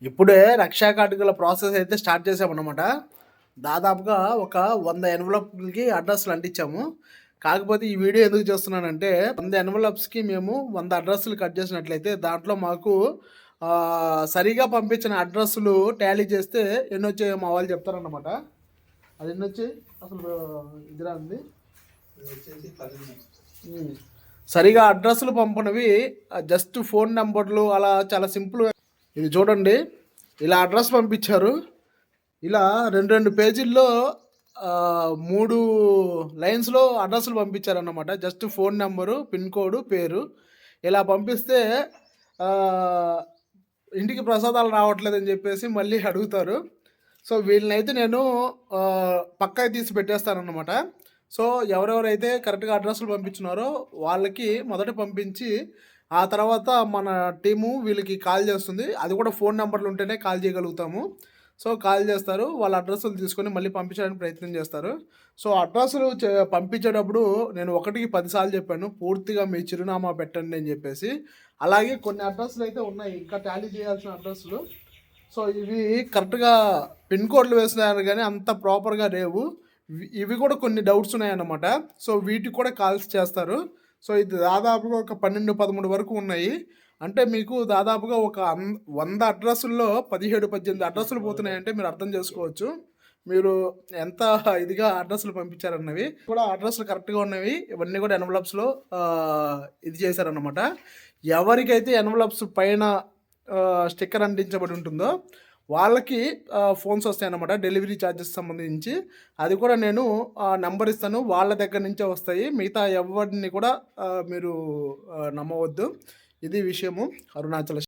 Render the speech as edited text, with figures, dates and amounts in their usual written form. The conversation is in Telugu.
ఇప్పుడే రక్షా కాటుకల ప్రాసెస్ అయితే స్టార్ట్ చేసామన్నమాట. దాదాపుగా ఒక 100 ఎన్వలప్‌లకి అడ్రస్‌లు అంటించాము. కాకపోతే ఈ వీడియో ఎందుకు చేస్తున్నానంటే 100 ఎన్వలప్స్‌కి మేము 100 అడ్రస్‌లు కట్ చేసినట్లయితే దాంట్లో మాకు సరిగ్గా పంపించిన అడ్రస్‌లు టాలీ చేస్తే ఎన్నొచ్చాయో మా వాళ్ళు చెప్తారన్నమాట. అది ఎన్నొచ్చాయి అసలు ఇది రాంది సరిగా అడ్రస్‌లు పంపనివి జస్ట్ ఫోన్ నెంబర్లు అలా చాలా సింపుల్. ఇది చూడండి, ఇలా అడ్రస్ పంపించారు. ఇలా 2 పేజీల్లో 3 లైన్స్లో అడ్రస్లు పంపించారన్నమాట. Just phone number, pin code, పేరు ఇలా పంపిస్తే ఇంటికి ప్రసాదాలు రావట్లేదని చెప్పేసి మళ్ళీ అడుగుతారు. సో వీళ్ళనైతే నేను పక్కా తీసి పెట్టేస్తానన్నమాట. సో ఎవరెవరైతే కరెక్ట్గా అడ్రస్లు పంపించున్నారో వాళ్ళకి మొదట పంపించి ఆ తర్వాత మన టీము వీళ్ళకి కాల్ చేస్తుంది. అది కూడా ఫోన్ నెంబర్లు ఉంటేనే కాల్ చేయగలుగుతాము. సో కాల్ చేస్తారు, వాళ్ళ అడ్రస్లు తీసుకొని మళ్ళీ పంపించడానికి ప్రయత్నం చేస్తారు. సో అడ్రస్లు పంపించేటప్పుడు నేను 1కి 10 సార్లు చెప్పాను, పూర్తిగా మీ చిరునామా పెట్టండి అని చెప్పేసి. అలాగే కొన్ని అడ్రస్లు అయితే ఉన్నాయి ఇంకా టాలీ చేయాల్సిన అడ్రస్లు. సో ఇవి కరెక్ట్గా పిన్ కోడ్లు వేసినారు కానీ అంత ప్రాపర్గా లేవు. ఇవి కూడా కొన్ని డౌట్స్ ఉన్నాయన్నమాట. సో వీటికి కూడా కాల్స్ చేస్తారు. సో ఇది దాదాపుగా ఒక 12, 13 వరకు ఉన్నాయి. అంటే మీకు దాదాపుగా ఒక 100 అడ్రస్సుల్లో 17, 18 అడ్రస్సులు పోతున్నాయంటే మీరు అర్థం చేసుకోవచ్చు మీరు ఎంత ఇదిగా అడ్రస్లు పంపించారన్నవి. కూడా అడ్రస్లు కరెక్ట్గా ఉన్నవి ఇవన్నీ కూడా ఎన్వలప్స్లో ఇది చేశారన్నమాట. ఎవరికైతే ఎన్వలప్స్ పైన స్టిక్కర్ అంటించబడి ఉంటుందో వాళ్ళకి ఫోన్స్ వస్తాయన్నమాట డెలివరీ ఛార్జెస్ సంబంధించి. అది కూడా నేను నెంబర్ ఇస్తాను, వాళ్ళ దగ్గర నుంచే వస్తాయి. మిగతా ఎవరిని కూడా మీరు నమ్మవద్దు. ఇది విషయము. అరుణాచల